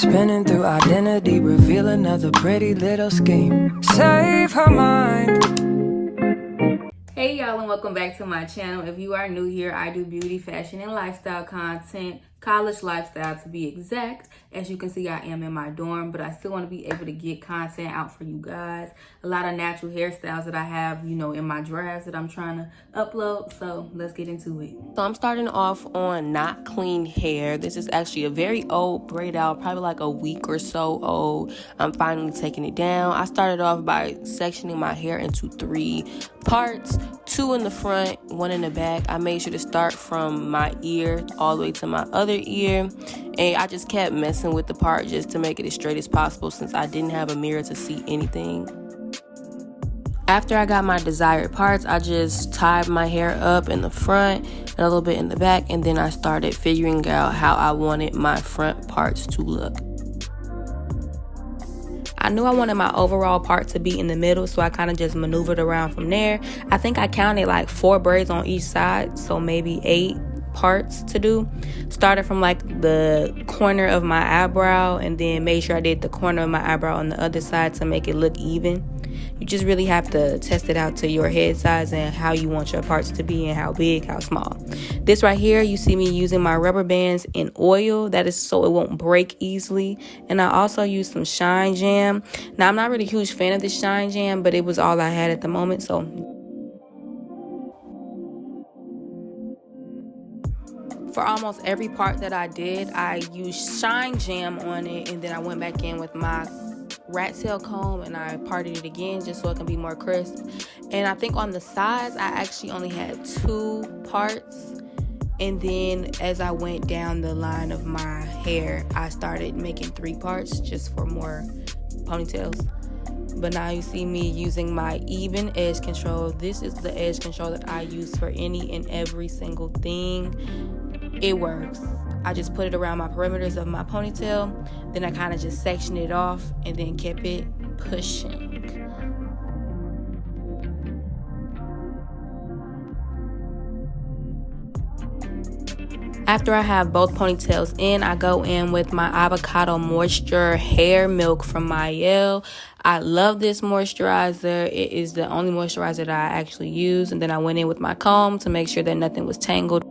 Spinning through identity, reveal another pretty little scheme. Save her mind. Hey y'all, and welcome back to my channel. If you are new here, I do beauty, fashion, and lifestyle content, college lifestyle to be exact. As you can see, I am in my dorm, but I still want to be able to get content out for you guys. A lot of natural hairstyles that I have, in my drafts that I'm trying to upload. So let's get into it. So I'm starting off on not clean hair. This is actually a very old braid out, probably like a week or so old. I'm finally taking it down. I started off by sectioning my hair into 3 parts, 2 in the front, 1 in the back. I made sure to start from my ear all the way to my other ear, and I just kept messing with the part just to make it as straight as possible since I didn't have a mirror to see anything. After I got my desired parts, I just tied my hair up in the front and a little bit in the back, and then I started figuring out how I wanted my front parts to look. I knew I wanted my overall part to be in the middle, so I kind of just maneuvered around from there. I think I counted like 4 braids on each side, so maybe 8 parts to do. Started from like the corner of my eyebrow and then made sure I did the corner of my eyebrow on the other side to make it look even. You just really have to test it out to your head size and how you want your parts to be and how big, how small. This right here, you see me using my rubber bands in oil. That is so it won't break easily. And I also use some Shine Jam. Now, I'm not really a huge fan of the Shine Jam, but it was all I had at the moment. So for almost every part that I did, I used Shine Jam on it, and then I went back in with my rat tail comb and I parted it again just so it can be more crisp. And I think on the sides, I actually only had 2 parts. And then as I went down the line of my hair, I started making 3 parts just for more ponytails. But now you see me using my Ebin edge control. This is the edge control that I use for any and every single thing. It works. I just put it around my perimeters of my ponytail. Then I kind of just sectioned it off and then kept it pushing. After I have both ponytails in, I go in with my avocado moisture hair milk from Mielle. I love this moisturizer. It is the only moisturizer that I actually use. And then I went in with my comb to make sure that nothing was tangled.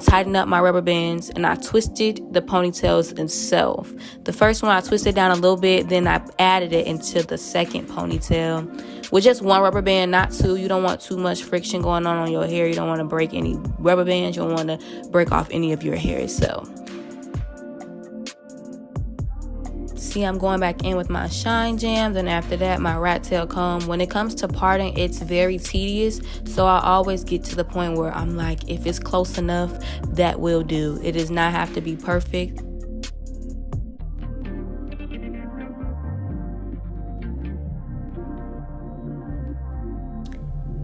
Tighten up my rubber bands, and I twisted the ponytails itself. The first one I twisted down a little bit, then I added it into the second ponytail with just 1 rubber band, not 2. You don't want too much friction going on your hair. You don't want to break any rubber bands. You don't want to break off any of your hair itself. See, I'm going back in with my Shine Jam, then after that my rat tail comb. When it comes to parting, it's very tedious, so I always get to the point where I'm like, if it's close enough, that will do. It does not have to be perfect.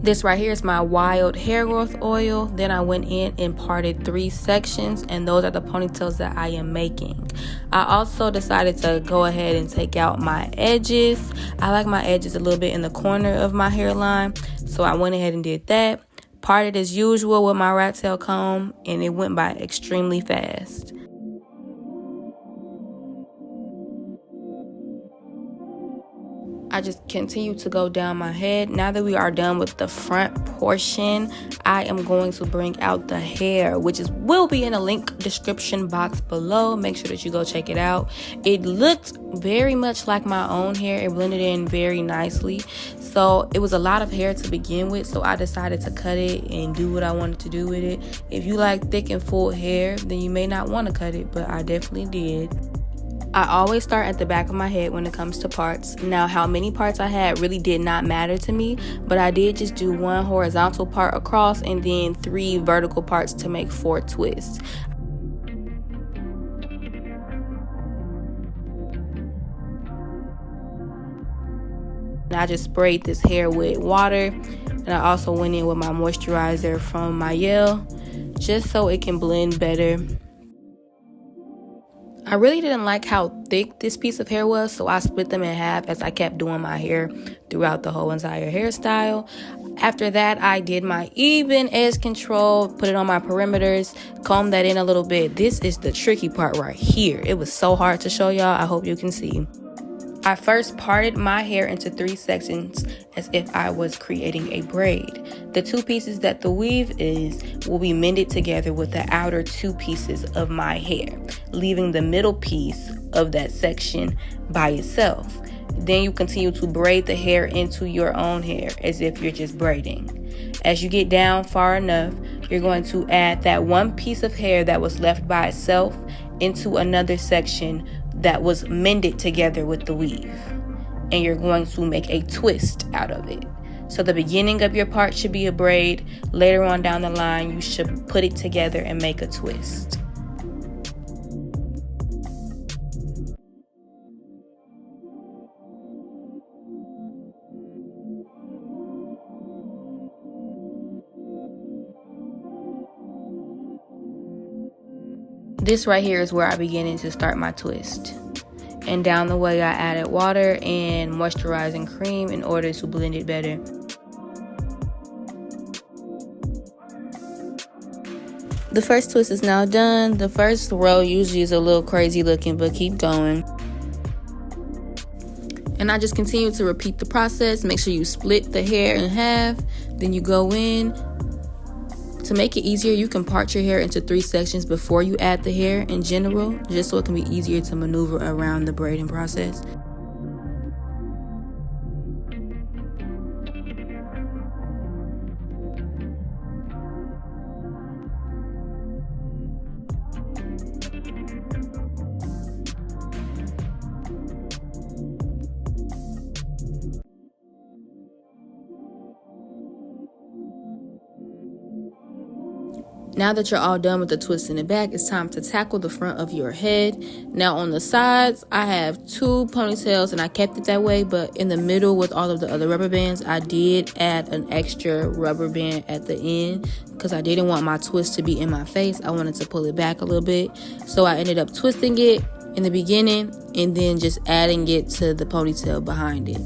This right here is my wild hair growth oil. Then I went in and parted 3 sections, and those are the ponytails that I am making. I also decided to go ahead and take out my edges. I like my edges a little bit in the corner of my hairline, so I went ahead and did that. Parted as usual with my rat tail comb, and it went by extremely fast. I just continue to go down my head. Now that we are done with the front portion, I am going to bring out the hair, which will be in a link description box below. Make sure that you go check it out. It looked very much like my own hair. It blended in very nicely. So it was a lot of hair to begin with, so I decided to cut it and do what I wanted to do with it. If you like thick and full hair, then you may not want to cut it, but I definitely did. I always start at the back of my head when it comes to parts. Now, how many parts I had really did not matter to me, but I did just do 1 horizontal part across and then 3 vertical parts to make 4 twists. And I just sprayed this hair with water, and I also went in with my moisturizer from Mielle just so it can blend better. I really didn't like how thick this piece of hair was, so I split them in half as I kept doing my hair throughout the whole entire hairstyle. After that, I did my even edge control, put it on my perimeters, combed that in a little bit. This is the tricky part right here. It was so hard to show y'all. I hope you can see. I first parted my hair into 3 sections as if I was creating a braid. The 2 pieces that the weave is will be mended together with the outer 2 pieces of my hair, leaving the middle piece of that section by itself. Then you continue to braid the hair into your own hair as if you're just braiding. As you get down far enough, you're going to add that 1 piece of hair that was left by itself into another section that was mended together with the weave. And you're going to make a twist out of it. So the beginning of your part should be a braid. Later on down the line, you should put it together and make a twist. This right here is where I began to start my twist. And down the way, I added water and moisturizing cream in order to blend it better. The first twist is now done. The first row usually is a little crazy looking, but keep going. And I just continue to repeat the process. Make sure you split the hair in half. Then you go in. To make it easier, you can part your hair into 3 sections before you add the hair in general, just so it can be easier to maneuver around the braiding process. Now that you're all done with the twist in the back, it's time to tackle the front of your head. Now on the sides, I have 2 ponytails and I kept it that way, but in the middle with all of the other rubber bands, I did add an extra rubber band at the end because I didn't want my twist to be in my face. I wanted to pull it back a little bit. So I ended up twisting it in the beginning and then just adding it to the ponytail behind it.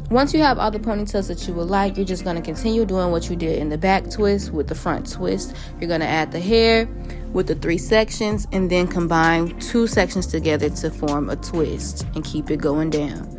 Once you have all the ponytails that you would like, you're just going to continue doing what you did in the back twist with the front twist. You're going to add the hair with the 3 sections and then combine 2 sections together to form a twist and keep it going down.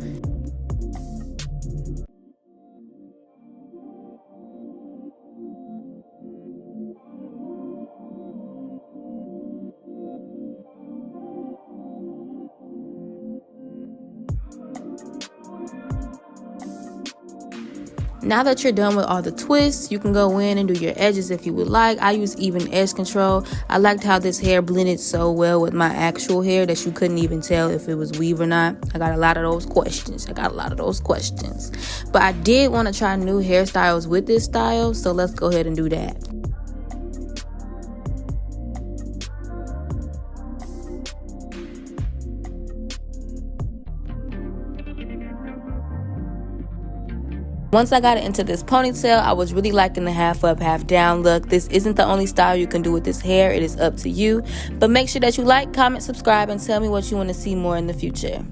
Now that you're done with all the twists, you can go in and do your edges if you would like. I use even edge control. I liked how this hair blended so well with my actual hair that you couldn't even tell if it was weave or not. I got a lot of those questions. But I did want to try new hairstyles with this style, so let's go ahead and do that. Once I got it into this ponytail, I was really liking the half up, half down look. This isn't the only style you can do with this hair. It is up to you. But make sure that you like, comment, subscribe, and tell me what you want to see more in the future.